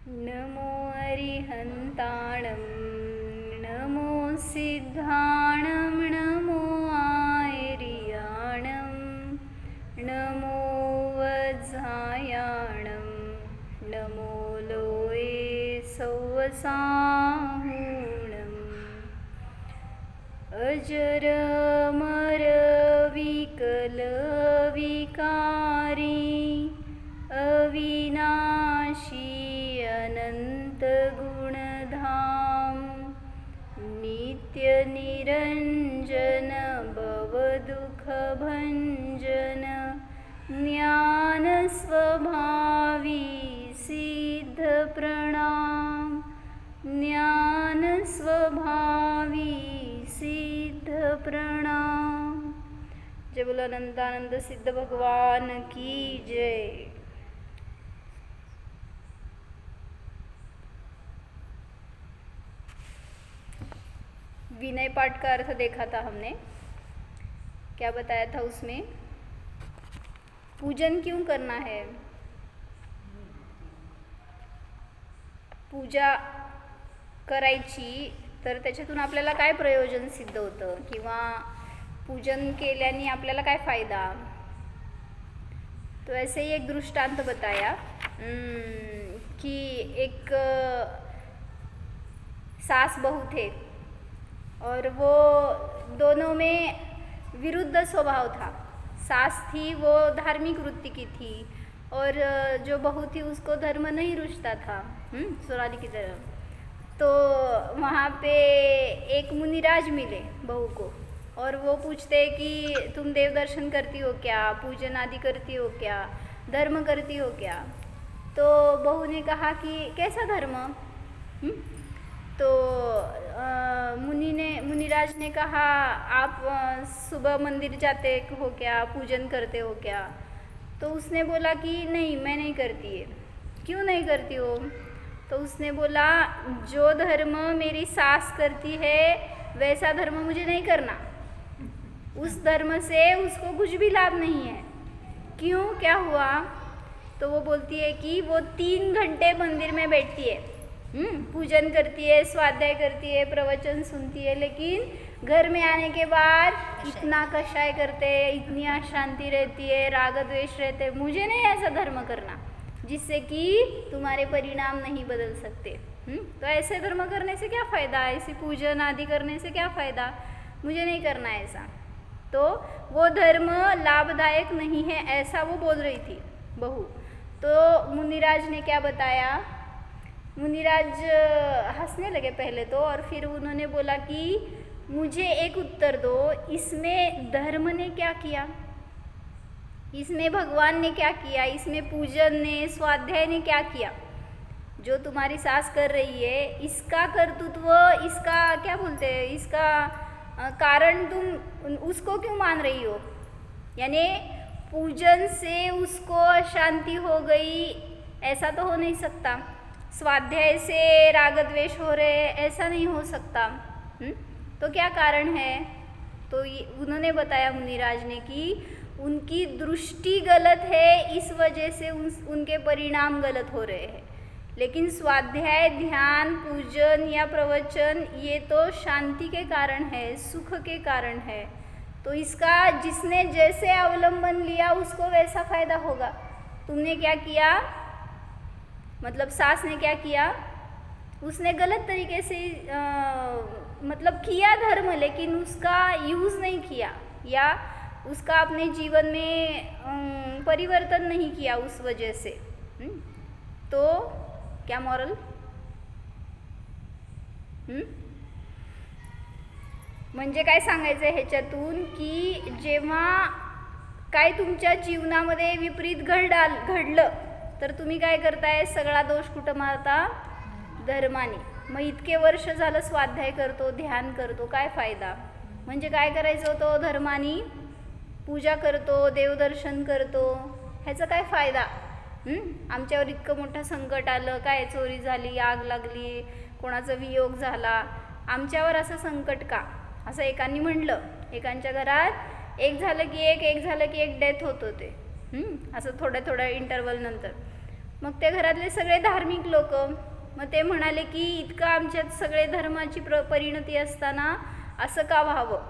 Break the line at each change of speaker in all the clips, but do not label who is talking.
नमो अरिहन्ताणं नमो सिद्धाणं नमो आयर्याणं नमो वज्रायाणं नमो लोये सौवसाहूणम् अजरमरविकलविकारी अविनाशी अनन्तगुणधाम नित्यनिरञ्जन भवदुःखभञ्जन ज्ञानस्वभावी सिद्धप्रणाम ज्ञानस्वभावी सिद्धप्रणाम। जय बोलो अनंतानंद सिद्ध भगवान की जय। विनय पाठ का अर्थ देखा था हमने, क्या बताया था उसमें? पूजन क्यों करना है? पूजा करायची तर त्याच्यातून आपल्याला काय प्रयोजन सिद्ध होतं किंवा पूजन केल्याने आपल्याला काय फायदा? तो ऐसे ही एक दृष्टांत बताया कि एक सास बहू थे और वो दोनों में विरुद्ध स्वभाव था। सास थी वो धार्मिक वृत्ति की थी और जो बहू थी उसको धर्म नहीं रुचता था सोनाली की तरह। तो वहाँ पे एक मुनिराज मिले बहू को और वो पूछते कि तुम देव दर्शन करती हो क्या, पूजन आदि करती हो क्या, धर्म करती हो क्या? तो बहू ने कहा कि कैसा धर्म? तो मुनिराज ने कहा आप सुबह मंदिर जाते हो क्या, पूजन करते हो क्या? तो उसने बोला कि नहीं मैं नहीं करती है। क्यों नहीं करती हो? तो उसने बोला जो धर्म मेरी सास करती है वैसा धर्म मुझे नहीं करना, उस धर्म से उसको कुछ भी लाभ नहीं है। क्यों, क्या हुआ? तो वो बोलती है कि वो 3 घंटे मंदिर में बैठती है, पूजन करती है, स्वाध्याय करती है, प्रवचन सुनती है, लेकिन घर में आने के बाद इतना कषाय करते हैं, इतनी अशांति रहती है, राग द्वेष रहते हैं। मुझे नहीं ऐसा धर्म करना जिससे कि तुम्हारे परिणाम नहीं बदल सकते। तो ऐसे धर्म करने से क्या फ़ायदा? ऐसी पूजन आदि करने से क्या फ़ायदा? मुझे नहीं करना ऐसा। तो वो धर्म लाभदायक नहीं है ऐसा वो बोल रही थी बहू। तो मुनिराज ने क्या बताया? मुनिराज हंसने लगे पहले तो, और फिर उन्होंने बोला कि मुझे एक उत्तर दो, इसमें धर्म ने क्या किया, इसमें भगवान ने क्या किया, इसमें पूजन ने, स्वाध्याय ने क्या किया? जो तुम्हारी सास कर रही है इसका कर्तृत्व, इसका क्या बोलते हैं, इसका कारण तुम उसको क्यों मान रही हो? यानी पूजन से उसको अशांति हो गई ऐसा तो हो नहीं सकता, स्वाध्याय से राग द्वेष हो रहे ऐसा नहीं हो सकता। तो क्या कारण है? तो उन्होंने बताया मुनिराज ने कि उनकी दृष्टि गलत है, इस वजह से उनके परिणाम गलत हो रहे हैं। लेकिन स्वाध्याय, ध्यान, पूजन या प्रवचन ये तो शांति के कारण है, सुख के कारण है। तो इसका जिसने जैसे अवलंबन लिया उसको वैसा फायदा होगा। तुमने क्या किया, मतलब सास ने क्या किया? उसने गलत तरीके से मतलब किया धर्म, लेकिन उसका यूज़ नहीं किया या उसका अपने जीवन में परिवर्तन नहीं किया उस वजह से। तो क्या मॉरल? म्हणजे काय सांगायचं आहे ह्याच्यातून की जेव्हा काय तुमच्या जीवनामध्ये विपरीत घडलं तर तुम्ही काय करताय? सगळा दोष कुठं मारता? धर्माने। मग इतके वर्ष झालं स्वाध्याय करतो, ध्यान करतो, काय फायदा? म्हणजे काय करायचं होतं? धर्माने पूजा करतो, देवदर्शन करतो, ह्याचा काय फायदा? आमच्यावर इतकं मोठं संकट आलं, काय चोरी झाली, आग लागली, कोणाचा वियोग झाला, आमच्यावर असं संकट का? असं एकांनी म्हणलं। एकांच्या घरात एक झालं की एक झालं की एक डेथ होत होते, असं थोड्या इंटरवल नंतर। मग ते घरातले सगळे धार्मिक लोक, मग ते म्हणाले की इतकं आमच्यात सगळे धर्माची परिणती असताना असं का व्हावं.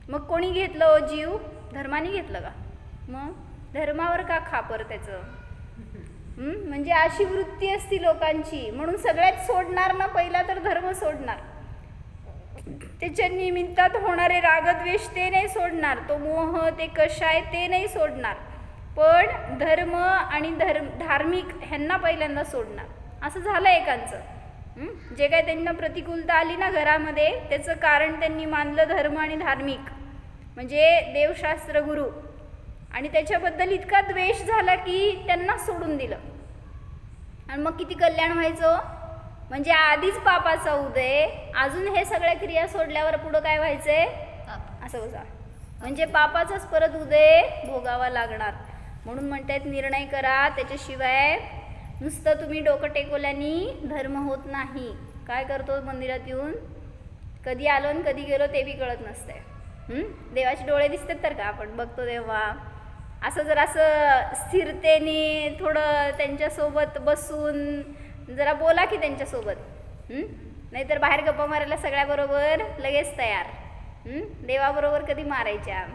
मग कोणी घेतलं ओ जीव? धर्माने घेतलं का? मग धर्मावर का खापर त्याचं? म्हणजे अशी वृत्ती असती लोकांची. म्हणून सगळ्यात सोडणार ना पहिला तर धर्म सोडणार, त्याच्या निमित्तात होणारे रागद्वेष ते नाही सोडणार, तो मोह ते कषाय ते नाही सोडणार, पण धर्म आणि धार्मिक ह्यांना पहिल्यांदा सोडणार. असं झालं एकांचं. जे काही त्यांना प्रतिकूलता आली ना घरामध्ये, त्याचं कारण त्यांनी मानलं धर्म आणि धार्मिक म्हणजे देवशास्त्र गुरु, आणि त्याच्याबद्दल इतका द्वेष झाला की त्यांना सोडून दिलं. आणि मग किती कल्याण व्हायचं. म्हणजे आधीच पापाचा उदय, अजून हे सगळ्या क्रिया सोडल्यावर पुढं काय व्हायचंय? असं बघा, म्हणजे पापाचाच परत उदय भोगावा लागणार. म्हणून म्हणतात निर्णय करा, त्याच्याशिवाय नुसतं तुम्ही डोकं टेकवल्यानी धर्म होत नाही. काय करतो मंदिरात येऊन, कधी आलो आणि कधी गेलो ते बी कळत नसतंय. देवाचे डोळे दिसतात तर का आपण बघतो तेव्हा. असं जर असं स्थिरतेने थोडं त्यांच्यासोबत बसून जरा बोला की त्यांच्यासोबत, नाहीतर बाहेर गप्पा मारायला सगळ्याबरोबर लगेच तयार. देवाबरोबर कधी मारायच्या.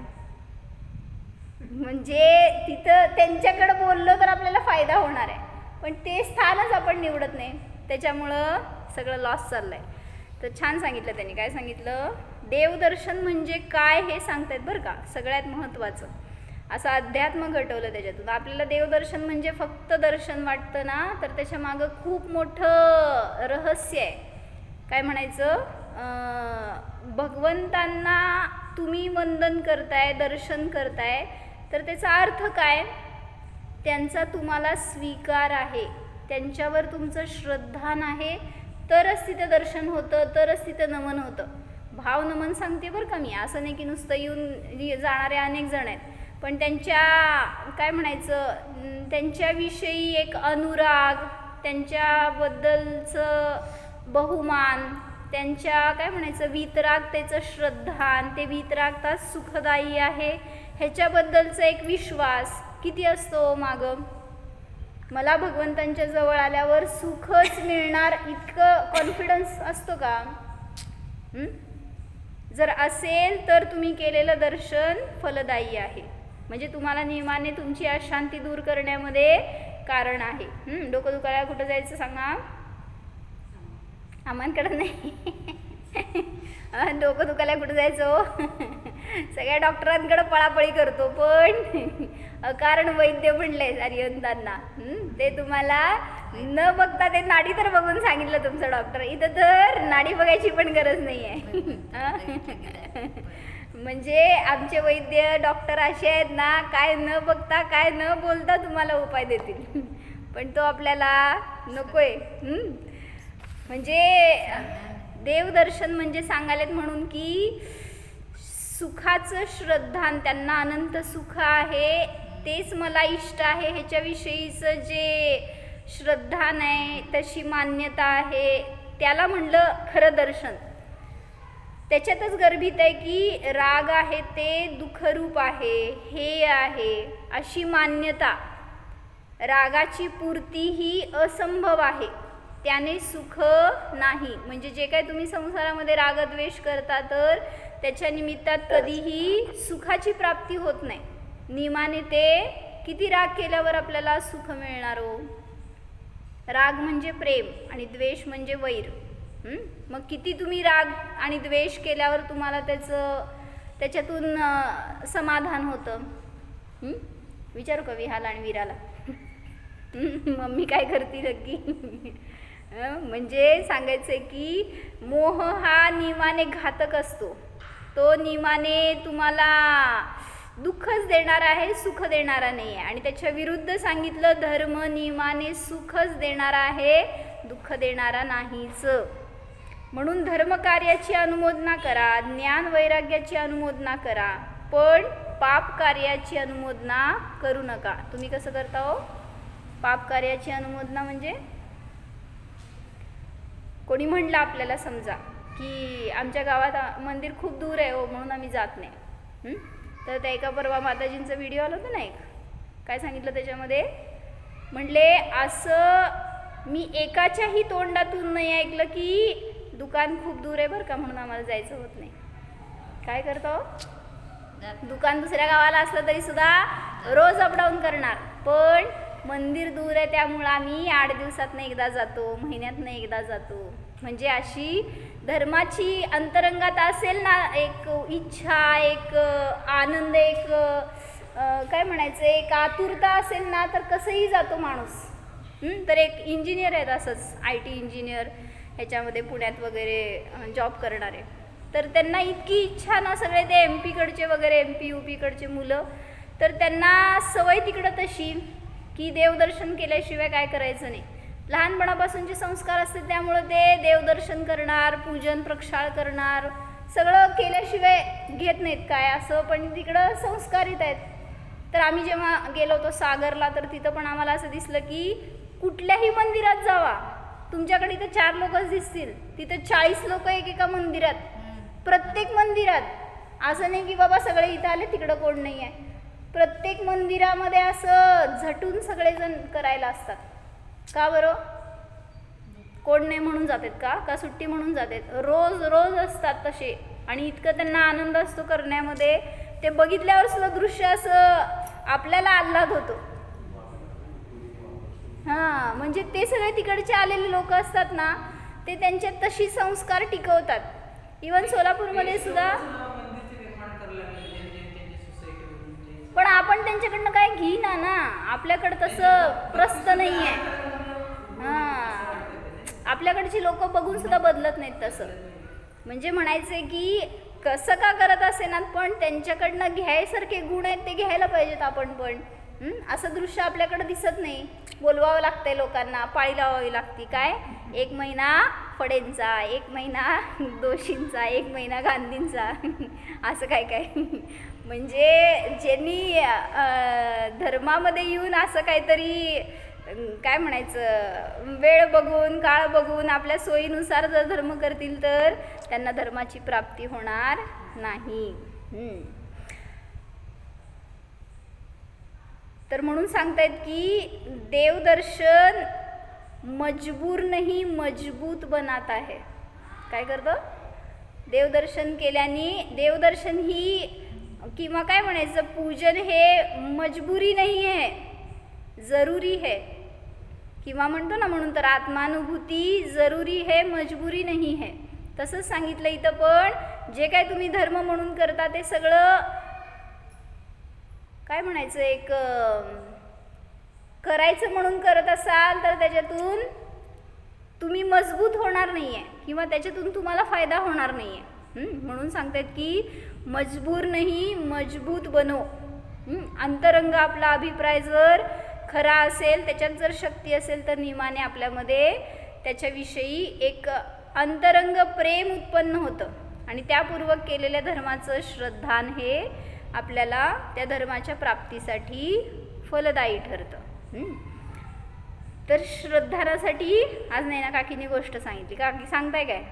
म्हणजे तिथं त्यांच्याकडं बोललो तर आपल्याला फायदा होणार आहे, पण ते स्थानच आपण निवडत नाही, त्याच्यामुळं सगळं लॉस चाललं आहे. तर छान सांगितलं त्यांनी. काय सांगितलं? देवदर्शन म्हणजे काय हे सांगतायत बरं का, सगळ्यात महत्त्वाचं. असं अध्यात्म घटवलं त्याच्यातून. आपल्याला देवदर्शन म्हणजे फक्त दर्शन वाटतं ना, तर त्याच्या मागं खूप मोठं रहस्य आहे. काय म्हणायचं? भगवंतांना तुम्ही वंदन करताय, दर्शन करताय, तर त्याचा अर्थ काय? त्यांचा तुम्हाला स्वीकार आहे, त्यांच्यावर तुमचं श्रद्धान आहे, तरच तिथं दर्शन होतं, तरच तिथं नमन होतं. भाव नमन सांगते बरं का मी, असं नाही की नुसतं येऊन जाणारे अनेक जण आहेत, पण त्यांच्या काय म्हणायचं, त्यांच्याविषयी एक अनुराग, त्यांच्याबद्दलचं बहुमान, त्यांच्या काय म्हणायचं वीतरागतेचं श्रद्धान, ते वीतरागता सुखदायी आहे ह्याच्याबद्दलचा एक विश्वास किती असतो मागं. मला भगवंतांच्या जवळ आल्यावर सुखच मिळणार इतकं कॉन्फिडन्स असतो का? जर असेल तर तुम्ही केलेलं दर्शन फलदायी आहे, म्हणजे तुम्हाला नियमाने तुमची अशांती दूर करण्यामध्ये कारण आहे. डोकं दुखायला कुठं जायचं सांगा? आम्हांकडं नाही. डोकं दुखायला कुठं जायचं? सगळ्या डॉक्टरांकडे पळापळी करतो, पण कारण वैद्य म्हणले अरिहंतांना, ते तुम्हाला न बघता ते नाडी तर बघून सांगितलं तुमचं डॉक्टर. इथं तर नाडी बघायची पण गरज नाही आहे. म्हणजे आमचे वैद्य डॉक्टर असे आहेत ना, काय न बघता काय न बोलता तुम्हाला उपाय देतील, पण तो आपल्याला नकोय. म्हणजे देवदर्शन म्हणजे सांगायलेत म्हणून की सुखाचं श्रद्धान, त्यांना अनंत सुख आहे, तेच मला इष्ट आहे ह्याच्याविषयीचं जे श्रद्धान आहे, तशी मान्यता आहे, त्याला म्हणलं खरं दर्शन. त्याच्यातच गर्भित आहे की राग आहे ते दुःखरूप आहे, हे आहे अशी मान्यता. रागाची पूर्ती ही असंभव आहे, त्याने सुख नाही. म्हणजे जे काय तुम्ही संसारामध्ये रागद्वेष करता, तर त्याच्या निमित्तात कधीही सुखाची प्राप्ती होत नाही. नियमाने ते किती राग केल्यावर आपल्याला सुख मिळणार हो? राग म्हणजे प्रेम आणि द्वेष म्हणजे वैर. मग किती तुम्ही राग आणि द्वेष केल्यावर तुम्हाला त्याच्यातून समाधान होतं? विचारू का विहाला आणि वीराला? मम्मी काय करते नक्की? म्हणजे सांगायचं की मोह हा नियमाने घातक असतो. तो नियमाने तुम्हाला दुःखच देणारा आहे, सुख देणारा नाही आहे. आणि त्याच्या विरुद्ध सांगितलं धर्म नियमाने सुखच देणारा आहे, दुःख देणारा नाहीच. म्हणून धर्मकार्याची अनुमोदना करा, ज्ञान वैराग्याची अनुमोदना करा, पण पाप कार्याची अनुमोदना करू नका. तुम्ही कसं करता हो पाप कार्याची अनुमोदना? म्हणजे कोणी म्हणलं आपल्याला समजा की आमच्या गावात मंदिर खूप दूर आहे हो, म्हणून आम्ही जात नाही. तर त्या एका परवा माताजींचा व्हिडिओ आला होता ना एक, काय सांगितलं त्याच्यामध्ये? म्हणले असं मी एकाच्याही तोंडातून नाही ऐकलं की दुकान खूप दूर आहे बरं का, म्हणून आम्हाला जायचं होत नाही. काय करतो, दुकान दुसऱ्या गावाला असलं तरी सुद्धा रोज अपडाऊन करणार, पण मंदिर दूर आहे त्यामुळं आम्ही 8 दिवसातनं एकदा जातो, महिन्यातनं एकदा जातो. म्हणजे अशी धर्माची अंतरंगात असेल ना एक इच्छा, एक आनंद, एक काय म्हणायचं, एक आतुरता असेल ना तर कसंही जातो माणूस. तर एक इंजिनियर आहेत असंच, IT इंजिनियर ह्याच्यामध्ये पुण्यात वगैरे जॉब करणारे, तर त्यांना इतकी इच्छा ना, सगळे ते MP कडचे वगैरे MP UP कडचे मुलं, तर त्यांना सवय तिकडं तशी की देवदर्शन केल्याशिवाय काय करायचं नाही. लहानपणापासूनचे संस्कार असतात त्यामुळं ते देवदर्शन करणार, पूजन प्रक्षाळ करणार, सगळं केल्याशिवाय घेत नाहीत काय असं, पण तिकडं संस्कारित आहेत. तर आम्ही जेव्हा गेलो होतो सागरला, तर तिथं पण आम्हाला असं दिसलं की कुठल्याही मंदिरात जावा, तुमच्याकडे इथं 4 लोकच दिसतील, तिथं 40 लोक एकेका मंदिरात, प्रत्येक मंदिरात. असं नाही की बाबा सगळे इथं आले तिकडं कोण नाही आहे, प्रत्येक मंदिरामध्ये असं झटून सगळेजण करायला असतात. का बरं, कोण नाही म्हणून जातात का सुट्टी म्हणून जातात, रोज रोज असतात तसे. आणि इतकं त्यांना आनंद असतो करण्यामध्ये, ते बघितल्यावर सुद्धा दृश्य असं आपल्याला आल्हाद होतो. हां, म्हणजे ते सगळे तिकडचे आलेले लोक असतात ना, ते त्यांच्यात तशी संस्कार टिकवतात. इवन सोलापूरमध्ये सुद्धा. पण आपण त्यांच्याकडनं काय घेईना ना, आपल्याकडं तसं प्रस्त नाही आहे. हां, आपल्याकडची लोक बघून सुद्धा बदलत नाहीत तसं. म्हणजे म्हणायचं आहे की कसं का करत असेना, पण त्यांच्याकडनं घ्यायसारखे गुण आहेत ते घ्यायला पाहिजेत आपण पण. असं दृश्य आपल्याकडं दिसत नाही. बोलवावं लागतंय लोकांना, पाळी लावावी लागती. काय 1 महिना फडेंचा, 1 महिना दोशींचा, 1 महिना गांधींचा, असं काय काय. म्हणजे ज्यांनी धर्मामध्ये येऊन असं काहीतरी काय म्हणायचं, वेळ बघून काळ बघून आपल्या सोयीनुसार जर धर्म करतील तर त्यांना धर्माची प्राप्ती होणार नाही. तर म्हणून सांगतायत की देवदर्शन मजबूर नाही मजबूत बनाता है. काय करतं, देवदर्शन केल्याने, देवदर्शन ही किंवा काय म्हणायचं, पूजन हे मजबुरी नाही आहे, जरुरी है. किंवा म्हणतो ना, म्हणून तर आत्मानुभूती जरुरी है, मजबुरी नाही है. तसंच सांगितलं इथं पण, जे काय तुम्ही धर्म म्हणून करता ते सगळं काय म्हणायचं, एक करायचं म्हणून करत असाल तर त्याच्यातून तुम्ही मजबूत होणार नाही आहे किंवा त्याच्यातून तुम्हाला फायदा होणार नाही आहे. म्हणून सांगतात की मजबूर नाही मजबूत बनो. अंतरंग आपला अभिप्राय जर खरा असेल, त्याच्यात जर शक्ती असेल, तर नियमाने आपल्यामध्ये त्याच्याविषयी एक अंतरंग प्रेम उत्पन्न होतं आणि त्यापूर्वक केलेल्या धर्माचं श्रद्धान हे आपल्याला त्या धर्माच्या प्राप्तीसाठी फलदायी ठरतं. तर श्रद्धानासाठी आज नैना काकींनी गोष्ट सांगितली. काकी सांगताय काय?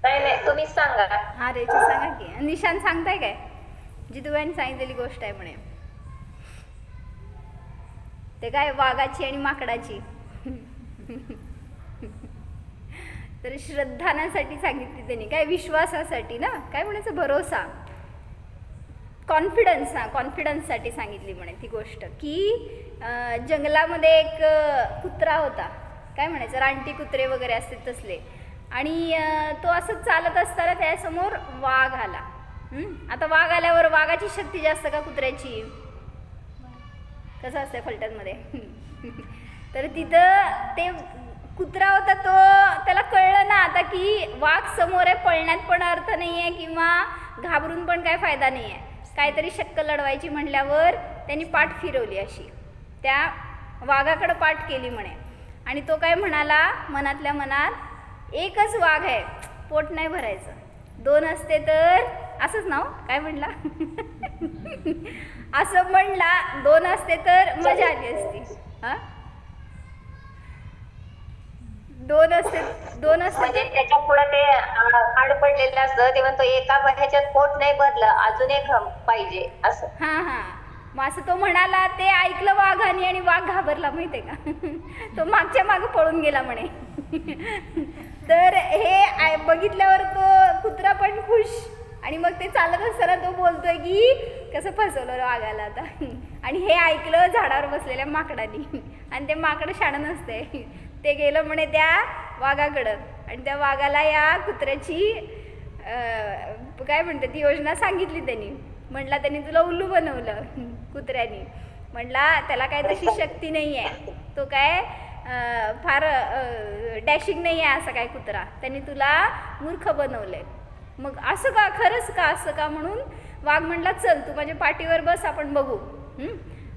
नाही तुम्हीच सांगा.
हा रेची सांगा की. निशान सांगताय काय? जितूबाईंनी सांगितलेली गोष्ट आहे म्हणे, ते काय वाघाची आणि माकडाची. तर श्रद्धानासाठी सांगितली त्यांनी, काय विश्वासासाठी ना, काय म्हणायचं, भरोसा, कॉन्फिडन्स. हां, कॉन्फिडन्ससाठी सांगितली म्हणे ती गोष्ट. की जंगलामध्ये एक कुत्रा होता, काय म्हणायचं, रानटी कुत्रे वगैरे असते तसले, आणि तो असंच चालत असताना त्यासमोर वाघ आला. आता वाघ आल्यावर वाघाची शक्ती जास्त का कुत्र्याची? कसं असतं फलटणमध्ये. तर तिथं ते कुत्रा होता, तो त्याला कळलं ना आता की वाघ समोर आहे, पळण्यात पण अर्थ नाही आहे किंवा घाबरून पण काय फायदा नाही आहे, काहीतरी शक्कल लढवायची म्हणल्यावर त्यांनी पाठ फिरवली, अशी त्या वाघाकडं पाठ केली म्हणे. आणि तो काय म्हणाला मनातल्या मनात, एकच वाघ आहे, पोट नाही भरायचं, 2 असते तर, असंच नाव काय म्हणला, असं म्हणला, 2 असते तर मजा आली असती. हां, 2 असते
म्हणजे त्याच्या पुढे ते आड पडलेलं असतं, तेव्हा तो एका ह्याच्यात पोट नाही भरलं, अजून एक पाहिजे असं.
हां, मग असं तो म्हणाला, ते ऐकलं वाघाने आणि वाघ घाबरला माहिती आहे का. तो मागच्या मागं पळून गेला म्हणे. तर हे बघितल्यावर तो कुत्रा पण खुश. आणि मग ते चालत असताना तो बोलतोय की कसं फसवलं वाघाला आता. आणि हे ऐकलं झाडावर बसलेल्या माकडाने. आणि ते माकड शाणं नसते, ते गेलं म्हणे त्या वाघाकडं. आणि त्या वाघाला या कुत्र्याची काय म्हणते ती योजना सांगितली त्यांनी. म्हटला त्यांनी तुला उल्लू बनवलं कुत्र्यानी. म्हटला त्याला काय तशी शक्ती नाही आहे, तो काय फार डॅशिंग नाही आहे असा काय कुत्रा, त्यांनी तुला मूर्ख बनवलंय. मग असं का, खरंच का, असं का. म्हणून वाघ म्हटला चल तू माझ्या पाठीवर बस, आपण बघू.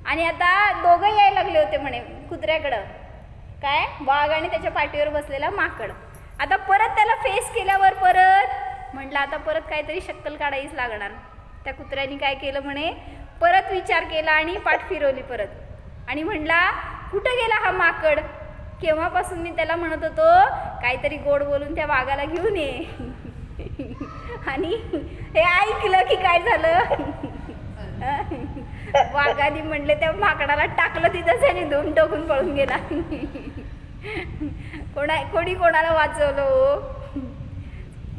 आणि आता दोघं यायला लागले होते म्हणे कुत्र्याकडं, काय वाघ आणि त्याच्या पाठीवर बसलेला माकड. आता परत त्याला फेस केल्यावर परत म्हटलं आता परत काहीतरी शक्कल काढायच लागणार. त्या कुत्र्याने काय केलं म्हणे, परत विचार केला आणि पाठ फिरवली परत. आणि म्हणला कुठं गेला हा माकड, केव्हापासून मी त्याला म्हणत होतो काहीतरी गोड बोलून त्या वाघाला घेऊन ये. आणि हे ऐकलं की काय झालं, वाघाने म्हणले त्या माकडाला टाकलं तिथंच आणि धुम टोकून पळून गेला. कोणी कोणाला वाचवलं हो.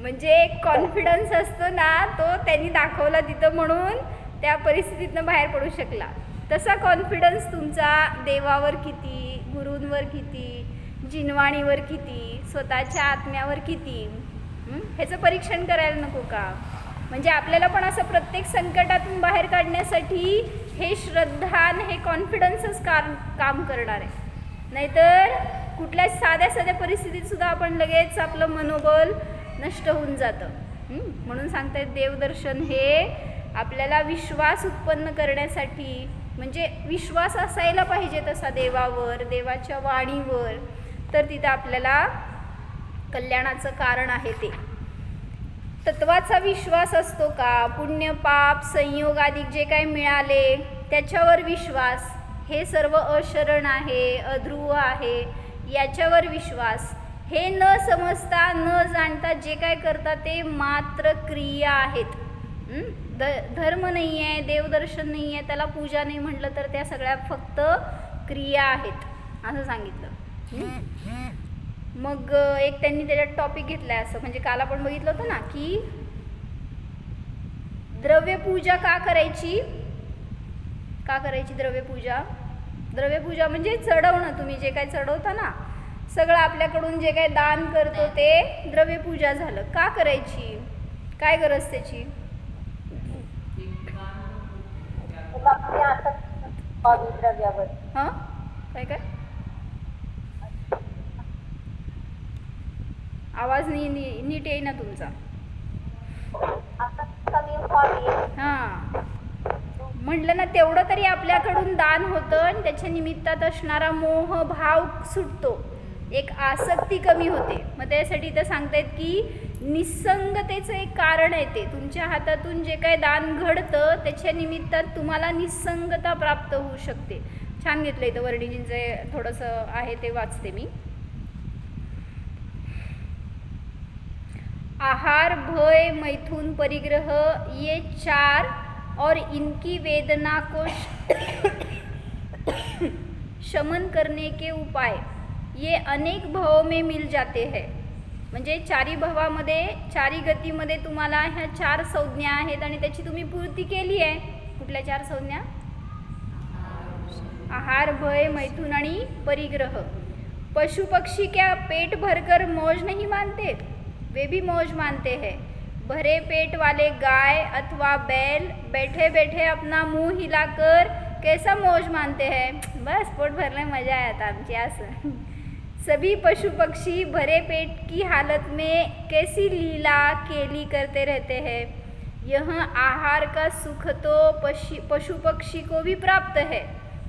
म्हणजे एक कॉन्फिडन्स असतो ना, तो त्यांनी दाखवला तिथं, म्हणून त्या परिस्थितीतनं बाहेर पडू शकला. तसा कॉन्फिडन्स तुमचा देवावर किती, गुरूंवर किती, जिनवाणीवर किती, स्वतःच्या आत्म्यावर किती, ह्याचं परीक्षण करायला नको का. म्हणजे आपल्याला पण असं प्रत्येक संकटातून बाहेर काढण्यासाठी हे श्रद्धा आणि हे कॉन्फिडन्सच काम करणार आहे. नाहीतर कुठल्या साध्या साध्या परिस्थितीत सुद्धा आपण लगेच आपलं मनोबल नष्ट होऊन जातं. म्हणून सांगतायत देवदर्शन हे आपल्याला विश्वास उत्पन्न करण्यासाठी, म्हणजे विश्वास असायला पाहिजे तसा देवावर, देवाच्या वाणीवर, तर तिथं आपल्याला कल्याणाचं कारण आहे. ते तत्वाचा विश्वास असतो का, पुण्य पाप संयोग आदी जे काही मिळाले त्याच्यावर विश्वास, हे सर्व अशरण आहे, अध्रुव आहे, याच्यावर विश्वास. हे न समजता न जाणता जे काय करता ते मात्र क्रिया आहेत. धर्म नाही आहे, देवदर्शन नाही आहे, त्याला पूजा नाही म्हटलं तर त्या सगळ्या फक्त क्रिया आहेत असं सांगितलं. मग एक त्यांनी त्याच्यात टॉपिक घेतलाय असं, म्हणजे काल आपण बघितलं होतं ना की द्रव्यपूजा का करायची, द्रव्यपूजा. द्रव्यपूजा म्हणजे चढवणं, तुम्ही जे काय चढवता ना, सगळं आपल्याकडून जे काही दान करतो ते द्रव्यपूजा झालं. का करायची, काय गरज त्याची. हां काय काय आवाज नीट येईना तुमचा. हां म्हटलं ना, तेवढं तरी आपल्याकडून दान होतं आणि त्याच्या निमित्तात असणारा मोह भाव सुटतो, एक आसक्ती कमी होते. मग त्यासाठी तर सांगतायत की निस्संगतेचं एक कारण आहे. ते तुमच्या हातातून जे काही दान घडतं त्याच्या निमित्तात तुम्हाला निस्संगता प्राप्त होऊ शकते. छान घेतलं इथं वर्णिजींचं थोडंसं आहे ते वाचते मी. आहार, भय, मैथुन, परिग्रह ये चार और इनकी वेदना को शमन करने के उपाय ये अनेक भावों में मिल जाते हैं. म्हणजे चारी भावामध्ये, चारी गतीमध्ये तुम्हाला ह्या 4 संज्ञा आहेत आणि त्याची तुम्ही पूर्ती केली आहे. कुठल्या 4 संज्ञा. आहार, भय, मैथुन आणि परिग्रह. पशु पक्षी क्या पेट भरकर मौज नहीं मानते, वे भी मौज मानते हैं. भरे पेट वाले गाय अथवा बैल बैठे बैठे अपना मुंह हिलाकर कैसा मौज मानते हैं, बस पोट भरने मजा आया था आमची असं. सभी पशु पक्षी भरे पेट की हालत में कैसी लीला केली करते रहते हैं. यह आहार का सुख तो पशु पक्षी को भी प्राप्त है.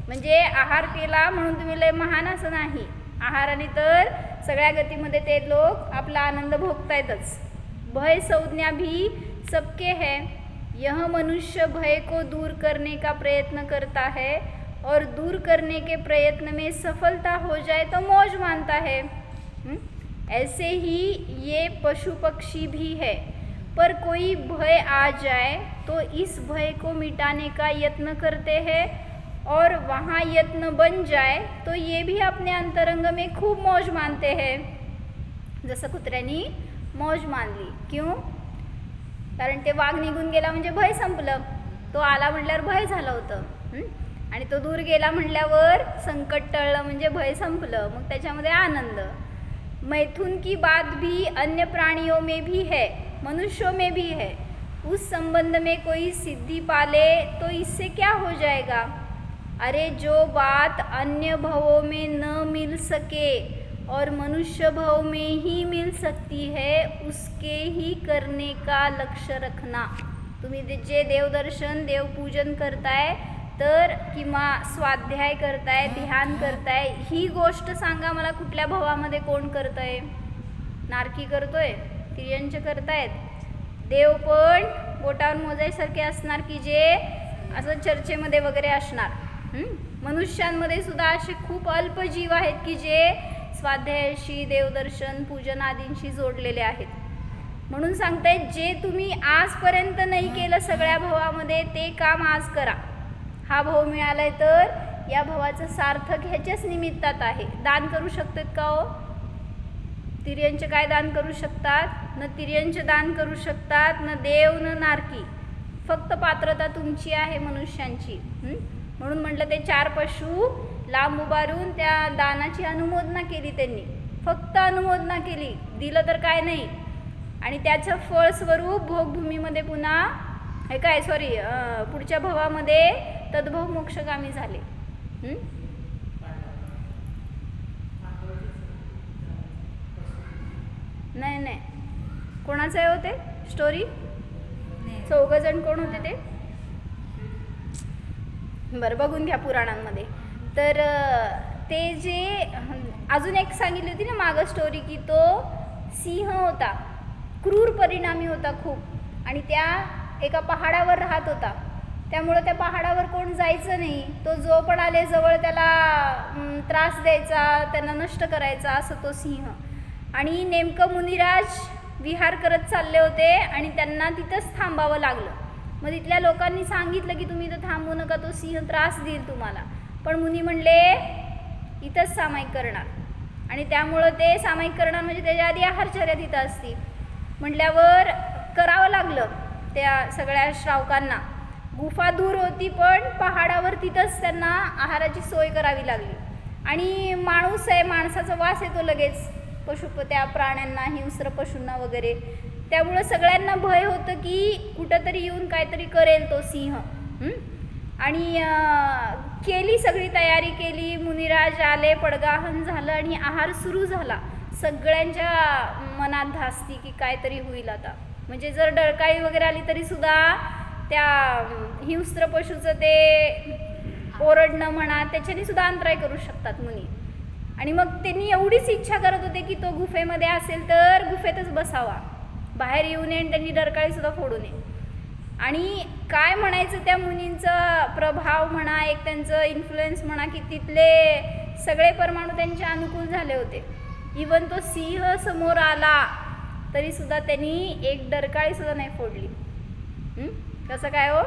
म्हणजे आहार केला म्हणून तुम्ही लय महान असं नाही. आहाराने तर सगळ्या गतीमध्ये ते लोक आपला आनंद भोगतायतच. भय संज्ञा भी सबके है. यह मनुष्य भय को दूर करने का प्रयत्न करता है और दूर करने के प्रयत्न में सफलता हो जाए तो मौज मानता है. ऐसे ही ये पशु पक्षी भी है. पर कोई भय आ जाए तो इस भय को मिटाने का यत्न करते हैं, और वहाँ यत्न बन जाए तो ये भी अपने अंतरंग में खूप मौज मानते हैं, जसं कुत्र्यांनी मौज मानली. क्यों? कारण ते वाघ निघून गेला म्हणजे भय संपलं. तो आला म्हटल्यावर भय झालं होतं, आणि तो दूर गेला म्हटल्यावर संकट टळलं म्हणजे भय संपलं. मग त्याच्यामध्ये आनंद. मैथुन की बात भी अन्य प्राणियों में भी है, मनुष्यों में भी है. उस संबंध में कोई सिद्धि पाले तो इससे क्या हो जाएगा. अरे जो बात अन्य भवों में न मिल सके और मनुष्य भव में ही मिल सकती है, उसके ही करने का लक्ष्य रखना. तुम्ही जे देवदर्शन देवपूजन करताय तर किंवा स्वाध्याय करताय, ध्यान करताय, ही गोष्ट सांगा मला कुठल्या भवामध्ये कोण करतंय. नारकी करतोय, तिर्यंच करतायत. देव पण बोटावर मोजायसारखे असणार की जे असं चर्चेमध्ये वगैरे असणार. मनुष्यांमध्ये सुद्धा असे खूप अल्प जीव आहेत की जे स्वाध्यायाशी, देवदर्शन, पूजन आदींशी जोडलेले आहेत. म्हणून सांगताय जे तुम्ही आजपर्यंत नाही केलं सगळ्या भवामध्ये ते काम आज करा. हा भाव मिळालाय तर या भावाचं सार्थक ह्याच्याच निमित्तात आहे. दान करू शकतात का हो? तिर्यंच काय दान करू शकतात? न तिर्यंच दान करू शकतात, न देव न नारकी. फक्त पात्रता तुमची आहे मनुष्यांची. म्हणून म्हटलं ते 4 पशु लांब उभारून त्या दानाची अनुमोदना केली त्यांनी. फक्त अनुमोदना केली, दिलं तर काय नाही. आणि त्याचं फळस्वरूप भोगभूमीमध्ये पुन्हा हे काय पुढच्या भवामध्ये तद्भव मोक्षगामी झाले. नाही कोणाचं आहे होते स्टोरी? 4 जण कोण होते ते? बरं बघून घ्या पुराणांमध्ये. तर ते जे अजून एक सांगितली होती ना मागं स्टोरी, की तो सिंह होता, क्रूर परिणामी होता खूप, आणि त्या एका पहाडावर राहत होता. त्यामुळं त्या पहाडावर कोण जायचं नाही. तो जो पण आले जवळ त्याला त्रास द्यायचा, त्यांना नष्ट करायचा, असं तो सिंह. आणि नेमकं मुनिराज विहार करत चालले होते आणि त्यांना तिथंच थांबावं लागलं. मग तिथल्या लोकांनी सांगितलं की तुम्ही इथं थांबू नका, तो सिंह त्रास देईल तुम्हाला. पण मुनी म्हणले इथंच सामायिक करणार. आणि त्यामुळं ते सामायिक करणार म्हणजे त्याच्या आधी आहारचर्या तिथं असती म्हटल्यावर करावं लागलं त्या सगळ्या श्रावकांना. गुफा दूर होती पण पहाडावर तिथंच त्यांना आहाराची सोय करावी लागली. आणि माणूस आहे, माणसाचा वास येतो लगेच त्या प्राण्यांना, हिंस्र पशूंना वगैरे. त्यामुळं सगळ्यांना भय होतं की कुठंतरी येऊन काहीतरी करेल तो सिंह. आणि केली सगळी तयारी केली. मुनिराज आले, पडगाहन झालं आणि आहार सुरू झाला. सगळ्यांच्या मनात धास्ती की काहीतरी होईल आता. म्हणजे जर डळकाळी वगैरे आली तरी सुद्धा त्या हिंस्र पशूचं ते ओरडणं म्हणा त्याच्याने सुद्धा अंतराय करू शकतात मुनी. आणि मग त्यांनी एवढीच इच्छा करत होते की तो गुफेमध्ये असेल तर गुफेतच बसावा, बाहेर येऊ नये आणि त्यांनी डरकाळी सुद्धा फोडू नये. आणि काय म्हणायचं त्या मुनींचा प्रभाव म्हणा, एक त्यांचं इन्फ्लुएन्स म्हणा, की तिथले सगळे परमाणू त्यांच्या अनुकूल झाले होते. इवन तो सिंह समोर आला तरी सुद्धा त्यांनी एक डरकाळी सुद्धा नाही फोडली. कसं काय हो?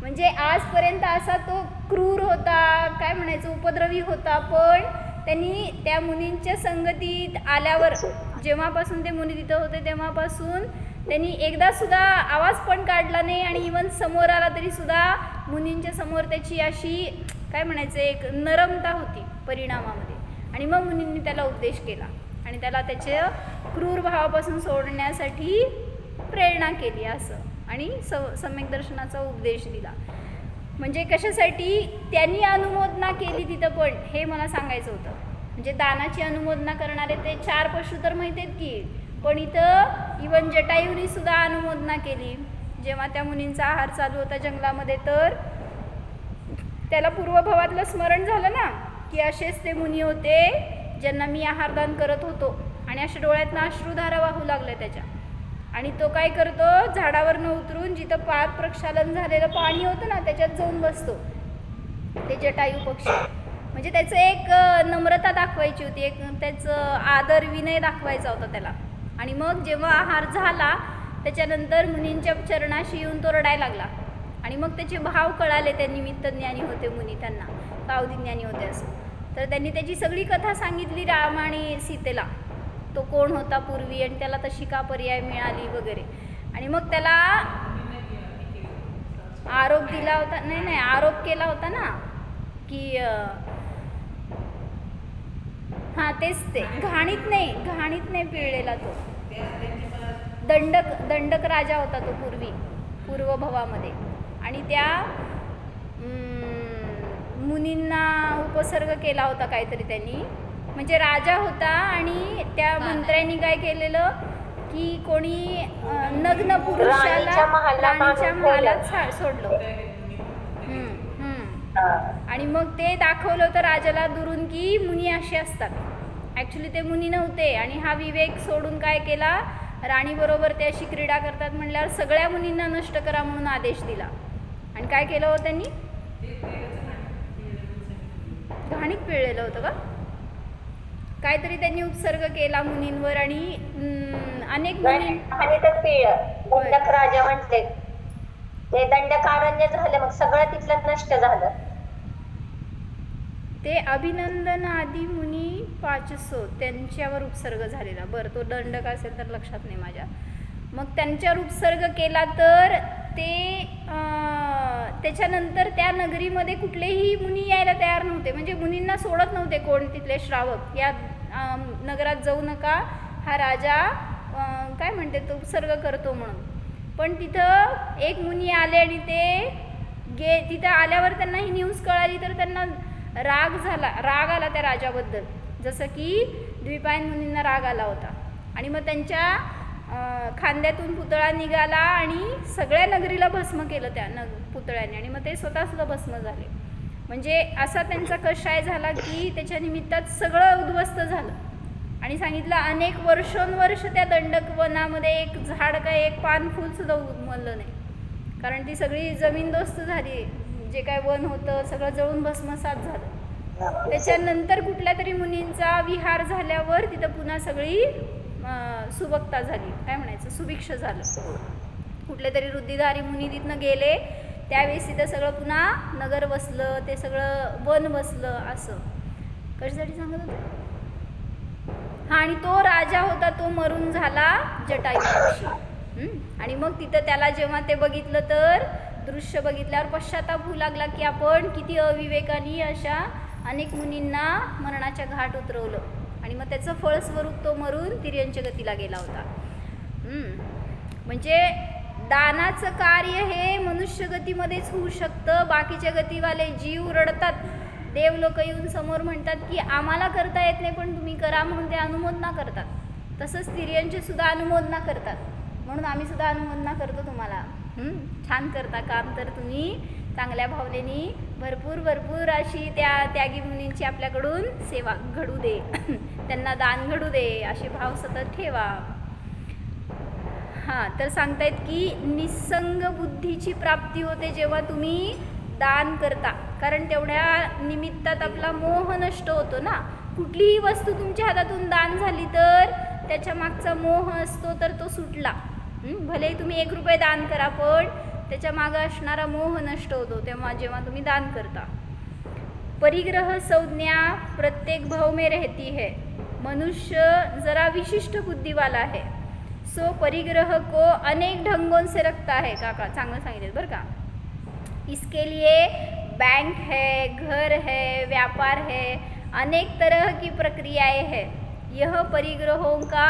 म्हणजे आजपर्यंत असा तो क्रूर होता, काय म्हणायचं उपद्रवी होता, पण त्यांनी त्या मुनींच्या संगतीत आल्यावर, जेव्हापासून ते मुनी तिथं होते तेव्हापासून त्यांनी एकदा सुद्धा आवाज पण काढला नाही. आणि इवन समोर आला तरी सुद्धा मुनींच्या समोर त्याची अशी काय म्हणायचं एक नरमता होती परिणामामध्ये. आणि मग मुनींनी त्याला उपदेश केला आणि त्याला त्याच्या क्रूर भावापासून सोडण्यासाठी प्रेरणा केली असं, आणि सम्यक दर्शनाचा उपदेश दिला. म्हणजे कशासाठी त्यांनी अनुमोदना केली तिथं पण हे मला सांगायचं होतं. म्हणजे दानाची अनुमोदना करणारे ते 4 पशु तर माहीत आहेत की, पण इथं इवन जटायूनी सुद्धा अनुमोदना केली. जेव्हा त्या मुनींचा आहार चालू होता जंगलामध्ये तर त्याला पूर्वभावातलं स्मरण झालं ना की असेच ते मुनी होते ज्यांना मी आहारदान करत होतो. आणि अशा डोळ्यातनं अश्रुधारा वाहू लागले त्याच्या. आणि तो काय करतो, झाडावरनं उतरून जिथं पाद प्रक्षालन झालेलं पाणी होतं ना त्याच्यात जाऊन बसतो ते जटायू पक्षी. म्हणजे त्याचं एक नम्रता दाखवायची होती, एक त्याचं आदर विनय दाखवायचा होता त्याला. आणि मग जेव्हा आहार झाला त्याच्यानंतर मुनींच्या चरणाशी येऊन तो रडायला लागला आणि मग त्याचे भाव कळाले. ते निमित्त ज्ञानी होते मुनी, त्यांना कावधी ज्ञानी होते असं. तर त्यांनी त्याची सगळी कथा सांगितली राम आणि सीतेला, तो कोण होता पूर्वी आणि त्याला तशी का पर्याय मिळाली वगैरे. आणि मग त्याला आरोप दिला होता, नाही आरोप केला होता ना की हां तेच ते घाणीत नाही पिळलेला तो दंडक राजा होता तो पूर्व भवामध्ये. आणि त्या मुनींना उपसर्ग केला होता काहीतरी त्यांनी, म्हणजे राजा होता आणि त्या मंत्र्यांनी काय केलेलं की कोणी नग्न पुरुषाला राणीच्या महालात सोडलं. आणि मग ते दाखवलं होतं राजाला दुरून की मुनी असे असतात. ॲक्च्युली ते मुनी नव्हते. आणि हा विवेक सोडून काय केला, राणीबरोबर ते अशी क्रीडा करतात म्हणल्यावर सगळ्या मुनींना नष्ट करा म्हणून आदेश दिला. आणि काय केलं हो त्यांनी, घाणीत पिळलेलं होतं का काहीतरी त्यांनी उपसर्ग केला मुनींवर. आणि अनेक मुनी
दंडक राजा म्हटले ते दंडकारण्य झालं, मग सगळं तिथलं नष्ट झालं.
ते अभिनंदन आदी मुनी 500 त्यांच्यावर उपसर्ग झालेला. बरं तो दंडक असेल तर लक्षात नाही माझ्या. मग त्यांच्यावर उपसर्ग केला तर ते त्याच्यानंतर त्या नगरीमध्ये कुठलेही मुनी यायला तयार नव्हते. म्हणजे मुनींना सोडत नव्हते कोण तिथले श्रावक, या नगरात जाऊ नका, हा राजा काय म्हणते तो उपसर्ग करतो म्हणून. पण तिथं एक मुनी आले आणि ते तिथं आल्यावर त्यांना ही न्यूज कळाली तर त्यांना राग आला त्या राजाबद्दल, जसं की द्विपायन मुनींना राग आला होता. आणि मग त्यांच्या खांद्यातून पुतळा निघाला आणि सगळ्या नगरीला भस्म केलं त्या पुतळ्याने. आणि मग ते स्वतःसुद्धा भस्म झाले. म्हणजे असा त्यांचा कषाय झाला की त्याच्या निमित्तात सगळं उद्ध्वस्त झालं. आणि सांगितलं अनेक वर्षोनवर्ष त्या दंडकवनामध्ये एक झाड काय एक पान फूलसुद्धा उमललं नाही, कारण ती सगळी जमीनदोस्त झाली. जे काय वन होतं सगळं जळून भस्मसात झालं. त्याच्यानंतर कुठल्या तरी मुनींचा विहार झाल्यावर तिथं पुन्हा सगळी सुबकता झाली, काय म्हणायचं सुभिक्ष झालं. कुठले तरी रुद्धिधारी मुनी तिथनं गेले, त्यावेळेस तिथं सगळं पुन्हा नगर बसलं, ते सगळं वन बसलं. असं कशासाठी सांगत होते. हां, आणि तो राजा होता तो मरून झाला जटायू पक्षी. आणि मग तिथं त्याला जेव्हा ते बघितलं तर दृश्य बघितल्यावर पश्चाताप होऊ लागला की आपण किती अविवेकानी अशा अनेक मुनींना मरणाच्या घाट उतरवलं. आणि मग त्याचं फळस्वरूप तो मरून तिर्यंच्या गतीला गेला होता. म्हणजे दानाचं कार्य हे मनुष्य गतीमध्येच होऊ शकतं. बाकीच्या गतीवाले जीव रडतात, देव लोक येऊन समोर म्हणतात की आम्हाला करता येत नाही पण तुम्ही करा, म्हणून ते अनुमोदना करतात. तसंच तिर्यंचे सुद्धा अनुमोदना करतात, म्हणून आम्ही सुद्धा अनुमोदना करतो तुम्हाला. छान करता काम, तर तुम्ही चांगल्या भावनेनी भरपूर अशी त्या त्यागी मुनींची आपल्याकडून सेवा घडू दे, त्यांना दान घडू दे, असे भाव सतत ठेवा. हां, तर सांगतायत की निसंग बुद्धीची प्राप्ती होते जेव्हा तुम्ही दान करता, कारण तेवढ्या निमित्तात आपला मोह नष्ट होतो ना. कुठलीही वस्तू तुमच्या हातातून दान झाली तर त्याच्या मागचा मोह असतो तर तो सुटला. भले तुम्ही 1 रुपये दान करा पण त्याच्या मागं असणारा मोह नष्ट होतो तेव्हा जेव्हा तुम्ही दान करता. परिग्रह संज्ञा प्रत्येक भाव में रहती है. मनुष्य जरा विशिष्ट बुद्धि वाला है, सो परिग्रह को अनेक ढंगों से रखता है. काका चांगलं सांगितलं बरं का. इसके लिए बैंक है, घर है, व्यापार है, अनेक तरह की प्रक्रियाएं है. यह परिग्रहों का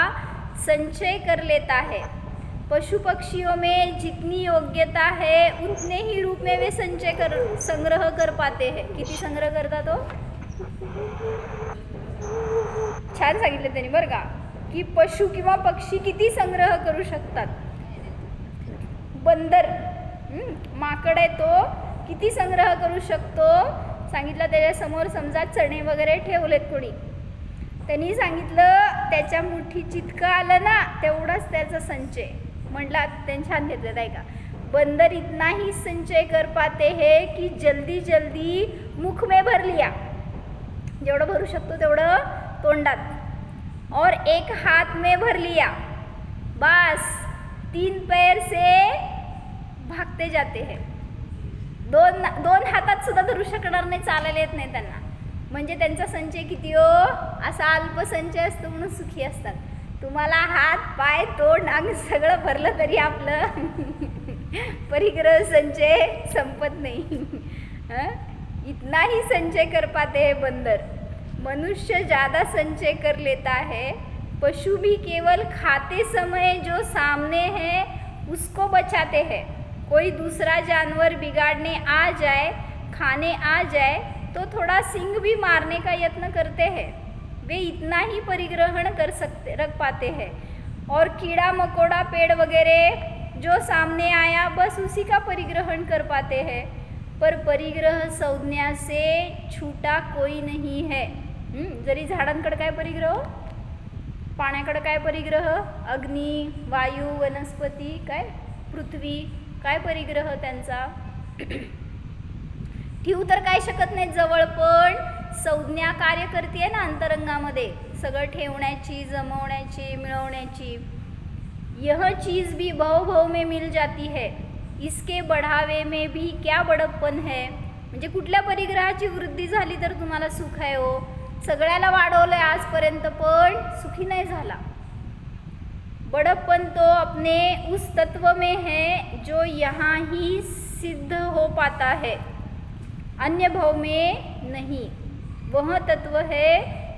संचय कर लेता है. पशु पक्षियों में जितनी योग्यता है उतने ही रूप में वे संग्रह कर पाते हैं. किती संग्रह करतात तो छान सांगितलं त्यांनी बरं का, की पशु किंवा पक्षी किती संग्रह करू शकतात. बंदर माकड आहे तो किती संग्रह करू शकतो सांगितलं. त्याच्यासमोर समजा चणे वगैरे ठेवलेत कोणी, त्यांनी सांगितलं त्याच्या मुठीत जितकं आलं ना तेवढाच त्याचा संचय. म्हटला त्यांनी छान घेतलं आहे का. बंदर इतना ही संचय कर पाते है कि जल्दी जल्दी मुख में भर लिया, जेवढं भरू शकतो तेवढं तोंडात, और एक हात में भर लिया, बस 3 पैर से भागते जाते हैं. दोन हातात सुद्धा धरू शकणार नाही, चालायला येत नाही त्यांना. म्हणजे त्यांचा संचय किती हो, असा अल्प संचय असतो म्हणून सुखी असतात. तुम्हाला हात पाय तोंड अंग सगळं भरलं तरी आपलं परिग्रह संचय संपत नहीं. इतना ही संचय कर पाते हैं बंदर. मनुष्य ज़्यादा संचय कर लेता है. पशु भी केवल खाते समय जो सामने है उसको बचाते हैं. कोई दूसरा जानवर बिगाड़ने आ जाए, खाने आ जाए तो थोड़ा सिंग भी मारने का यत्न करते हैं. वे इतना ही परिग्रहण रख पाते हैं. और कीड़ा मकोड़ा पेड़ वगैरह जो सामने आया बस उसी का परिग्रहण कर पाते हैं. पर परिग्रह संज्ञा से छूटा कोई नहीं है. जरी झाडांकडे काय परिग्रह, पाण्याकडे काय परिग्रह, अग्नी, वायू, वनस्पती, काय पृथ्वी, काय परिग्रह त्यांचा. ठेवू तर काय शकत नाही जवळ, पण संज्ञा कार्य करते ना अंतरंगामध्ये, सगळं ठेवण्याची, जमवण्याची, मिळवण्याची. यह चीज़ भी भव भव में मिल जाती है. इसके बढ़ावे में भी क्या बड़प्पन है. म्हणजे कुठल्या परिग्रहाची वृद्धी झाली तर तुम्हाला सुख आहे हो. सगळ्याला वाढवलंय आजपर्यंत पण सुखी नाही झाला. बड़प्पन तो अपने उस तत्व में है जो यहाँ ही सिद्ध हो पाता है, अन्य भव में नहीं. वह तत्व है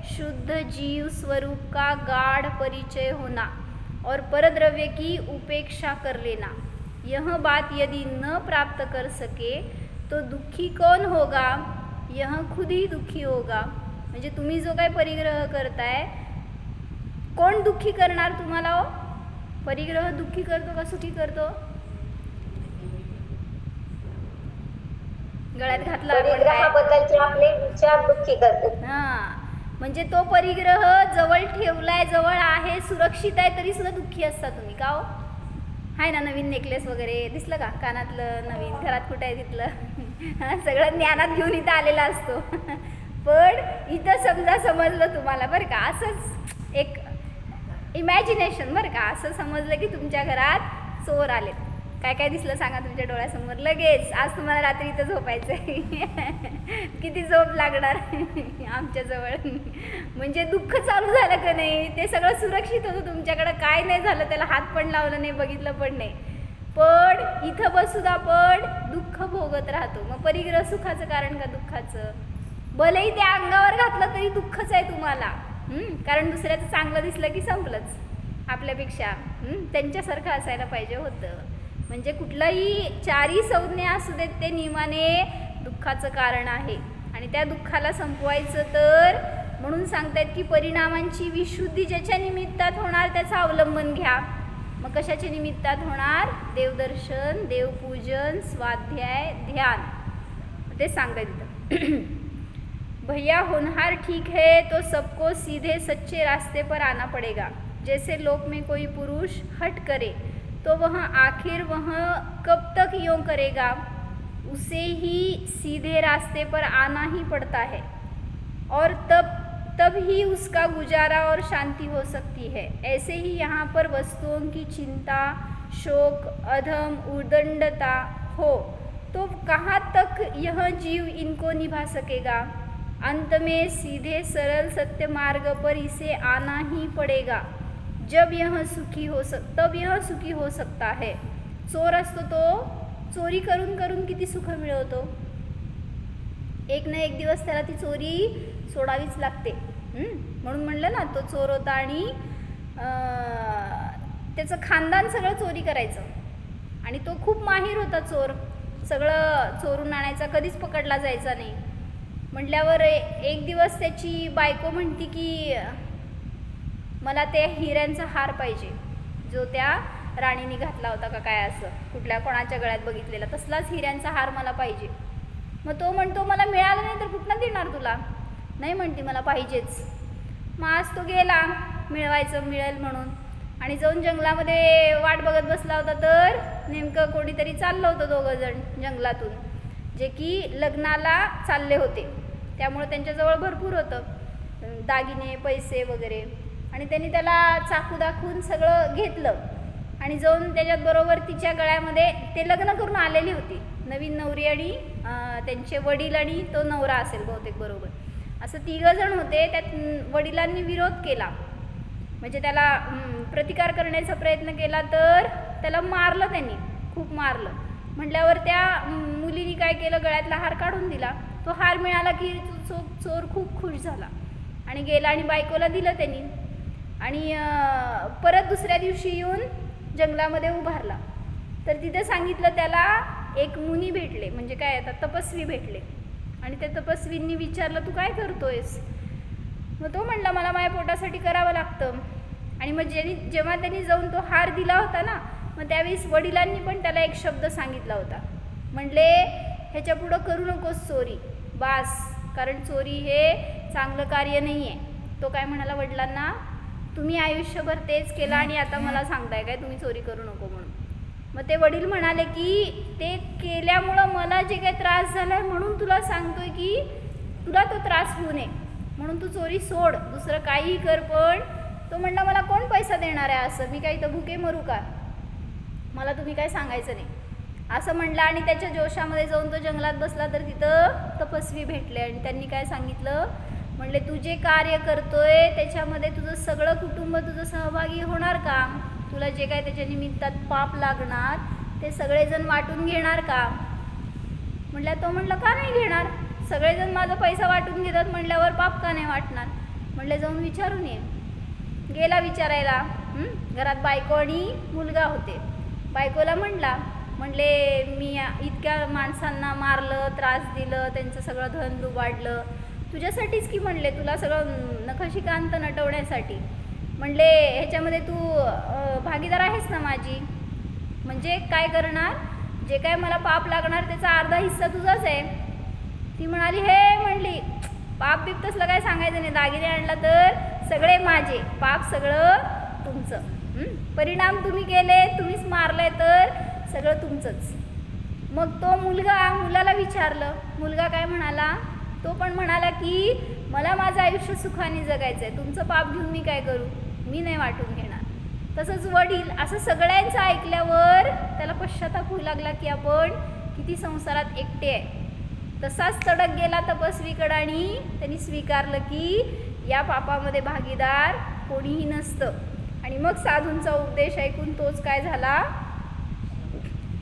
शुद्ध जीव स्वरूप का गाढ़ परिचय होना और परद्रव्य की उपेक्षा कर लेना. यह बात यदि न प्राप्त कर सके तो दुखी कौन होगा. यह खुद ही दुखी होगा. म्हणजे तुम्ही जो काही परिग्रह करताय, कोण दुखी करणार तुम्हाला हो. परिग्रह दुखी करतो का सुखी करतो. गळ्यात घातला
परिग्रहाबद्दलचे आपले विचार दुःखी करतात.
हां, म्हणजे तो परिग्रह जवळ ठेवलाय, जवळ आहे, सुरक्षित आहे, तरी सुद्धा दुःखी असता तुम्ही का हो. आहे ना नवीन नेकलेस वगैरे दिसलं का, कानातलं नवीन, घरात कुठं आहे तिथलं सगळं ज्ञानात घेऊन इथं आलेला असतो. पण इथं समजलं तुम्हाला बरं का, असंच एक इमॅजिनेशन बरं का, असं समजलं की तुमच्या घरात चोर आलेत. काय काय दिसलं सांगा तुमच्या डोळ्यासमोर लगेच. आज तुम्हाला रात्री इथं झोपायचं आहे. किती झोप लागणार आमच्याजवळ. म्हणजे दुःख चालू झालं का नाही, ते सगळं सुरक्षित होतं तुमच्याकडं, काय नाही झालं, त्याला हात पण लावलं नाही, बघितलं पण नाही, पण इथं बसून आपण दुःख भोगत राहतो. मग परिग्रह सुखाचं कारण का दुःखाचं. भलेही त्या अंगावर घातलं तरी दुःखच आहे तुम्हाला. कारण दुसऱ्याचं चांगलं दिसलं की संपलंच आपल्यापेक्षा. त्यांच्यासारखं असायला पाहिजे होतं. म्हणजे कुठलाही चारी संज्ञा असू देत, ते नियमाने दुःखाचं कारण आहे. आणि त्या दुःखाला संपवायचं तर म्हणून सांगतायत की परिणामांची विशुद्धी ज्याच्या निमित्तात होणार त्याचं अवलंबन घ्या. मग कशाच्या निमित्तात होणार. देवदर्शन, देवपूजन, स्वाध्याय, ध्यान, ते सांगतायत तिथं. भैया होनहार ठीक है तो सबको सीधे सच्चे रास्ते पर आना पड़ेगा. जैसे लोक में कोई पुरुष हट करे तो वह आखिर वह कब तक यूँ करेगा. उसे ही सीधे रास्ते पर आना ही पड़ता है और तब ही उसका गुजारा और शांति हो सकती है. ऐसे ही यहाँ पर वस्तुओं की चिंता, शोक, अधम, उदंडता हो तो कहाँ तक यह जीव इनको निभा सकेगा. अंत में सीधे सरल सत्य मार्ग पर इसे आना ही पड़ेगा. जब यह सुखी हो सकता है. चोर असतो तो चोरी करून करून किती सुख मिळवतो. एक ना एक दिवस त्याला ती चोरी सोडावीच लागते. म्हणून म्हणलं ना, तो चोर होता आणि त्याचं खानदान सगळं चोरी करायचं आणि तो खूप माहीर होता चोर. सगळं चोरून आणायचा, कधीच पकडला जायचा नाही. म्हटल्यावर एक दिवस त्याची बायको म्हणती की मला ते हिऱ्यांचा हार पाहिजे, जो त्या राणीने घातला होता का काय, असं कुठल्या कोणाच्या गळ्यात बघितलेला तसलाच हिऱ्यांचा हार मला पाहिजे. मग तो म्हणतो मला मिळालं नाही तर कुठनं देणार तुला. नाही म्हणते मला पाहिजेच. मग आज तो गेला मिळेल म्हणून आणि जाऊन जंगलामध्ये वाट बघत बसला होता. तर नेमकं कोणीतरी चाललं होतं, दोघं जण जंगलातून, जे की लग्नाला चालले होते. त्यामुळे त्यांच्याजवळ भरपूर होतं, दागिने, पैसे वगैरे. आणि त्यांनी त्याला चाकू दाखवून सगळं घेतलं आणि जाऊन त्याच्यात बरोबर तिच्या गळ्यामध्ये, ते लग्न करून आलेली होती, नवीन नवरी आणि त्यांचे वडील आणि तो नवरा असेल बहुतेक बरोबर, असं 3 जण होते. त्यात वडिलांनी विरोध केला, म्हणजे त्याला प्रतिकार करण्याचा प्रयत्न केला, तर त्याला मारलं, त्यांनी खूप मारलं. म्हटल्यावर त्या मुलीने काय केलं, गळ्यातला हार काढून दिला. तो हार मिळाला की चोर खूप खुश झाला आणि गेला आणि बायकोला दिलं त्यांनी. आणि परत दुसऱ्या दिवशी येऊन जंगलामध्ये उभारला, तर तिथे सांगितलं त्याला एक मुनी भेटले, म्हणजे काय आता तपस्वी भेटले. आणि त्या तपस्वींनी विचारलं, तू काय करतोयस? मग तो म्हणला, मला माझ्या पोटासाठी करावं लागतं. आणि मग जेव्हा त्यांनी जाऊन तो हार दिला होता ना, मग त्यावेळेस वडिलांनी पण त्याला एक शब्द सांगितला होता, म्हणले ह्याच्या पुढं करू नकोस चोरी, बास, कारण चोरी हे चांगलं कार्य नाही आहे. तो काय म्हणाला वडिलांना, तुम्ही आयुष्यभर तेच केलं आणि आता मला सांगताय काय तुम्ही चोरी करू नको म्हणून. मग ते वडील म्हणाले की ते केल्यामुळं मला जे काही त्रास झाला आहे म्हणून तुला सांगतोय की तुला तो त्रास होऊ नये म्हणून तू चोरी सोड, दुसरं काहीही कर. पण तो म्हणला, मला कोण पैसा देणार आहे, असं मी काही तर भुके मरू का, मला तुम्ही काय सांगायचं नाही, असं म्हणलं. आणि त्याच्या जोशामध्ये जाऊन तो जंगलात बसला, तर तिथं तपस्वी भेटले आणि त्यांनी काय सांगितलं, म्हणले तू जे कार्य करतोय त्याच्यामध्ये तुझं सगळं कुटुंब तुझं सहभागी होणार का, तुला जे काय त्याच्या निमित्तात पाप लागणार ते सगळेजण वाटून घेणार का. म्हटलं, तो म्हणलं का नाही घेणार, सगळेजण माझा पैसा वाटून घेतात म्हटल्यावर पाप का नाही वाटणार. म्हटलं जाऊन विचारून ये. गेला विचारायला. घरात बायको आणि मुलगा होते. बायकोला म्हणले मी इतक्या माणसांना मारलं, त्रास दिलं, त्यांचं सगळं धन लुबाडलं, तुझ्यासाठीच की, म्हणले तुला सगळं नखशिकांत नटवण्यासाठी. म्हणले ह्याच्यामध्ये तू भागीदार आहेस ना माझी, म्हणजे काय करणार, जे काय मला पाप लागणार त्याचा अर्धा हिस्सा तुझाच आहे. ती म्हणाली, हे म्हणली पाप बीप तसलं काय सांगायचं नाही, दागिने आणला तर सगळे माझे, पाप सगळं तुमचं, परिणाम तुम्ही केले, तुम्हीच मारले तर सगळं तुमचंच. मग तो मुलाला विचारलं, मुलगा काय म्हणाला, तो पण म्हणाला की मला माझं आयुष्य सुखाने जगायचं आहे, तुमचं पाप घेऊन मी काय करू, मी नाही वाटून घेणार. तसंच वडील, असं सगळ्यांचं ऐकल्यावर त्याला पश्चाताप होऊ लागला की आपण किती संसारात एकटे आहे. तसाच तडक गेला तपस्वीकडं आणि त्यांनी स्वीकारलं की या पापामध्ये भागीदार कोणीही नसतं. आणि मग साधूंचा उपदेश ऐकून तोच काय झाला,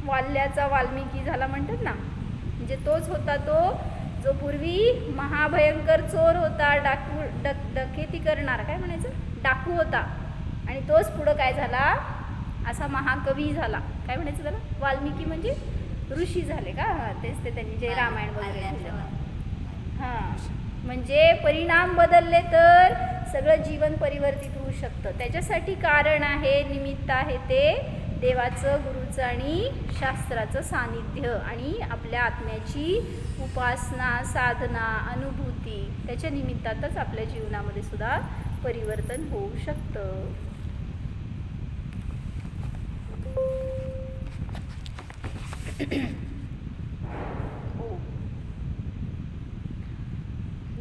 वाल्याचा वाल्मिकी झाला म्हणतात ना, म्हणजे तोच होता तो जो पूर्वी महाभयंकर चोर होता, डकेती करणार, काय म्हणायचं, डाकू होता. आणि तोच पुढं काय झाला, असा महाकवी झाला. काय म्हणायचं त्याला, वाल्मिकी म्हणजे ऋषी झाले का, तेच ते त्यांनी जे रामायण वगैरे लिहिलं. हां, म्हणजे परिणाम बदलले तर सगळं जीवन परिवर्तित होऊ शकतं. त्याच्यासाठी कारण आहे, निमित्त आहे ते देवाचं, गुरुचं आणि शास्त्राचं सानिध्य आणि आपल्या आत्म्याची उपासना, साधना, अनुभूती, त्याच्या निमित्तातच आपल्या जीवनामध्ये सुद्धा परिवर्तन होऊ शकतं.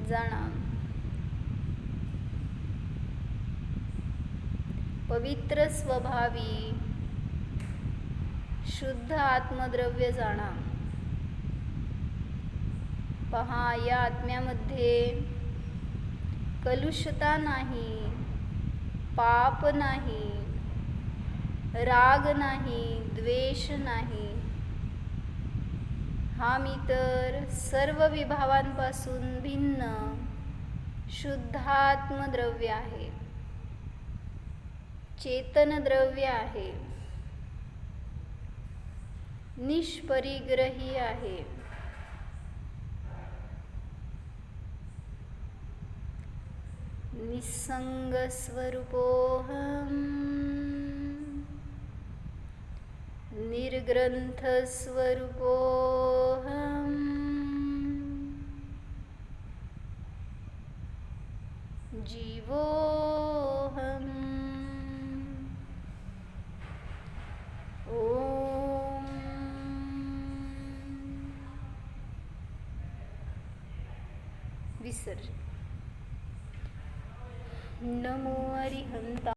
जाणा पवित्र स्वभावी शुद्ध आत्मद्रव्य जाणा. पहा, या आत्म्यामध्ये कलुषता नाही, पाप नाही, राग नाही, द्वेष नाही. हा मी तर सर्व विभावांपासून भिन्न शुद्धात्मद्रव्य आहे, चेतन द्रव्य आहे, निष्परिग्रही आहे. निसंग स्वरूपोऽहम्, निर्ग्रंथ स्वरूपोऽहम्, जीवोऽहम्. ओम विसर्जन. नमो अरिहंता.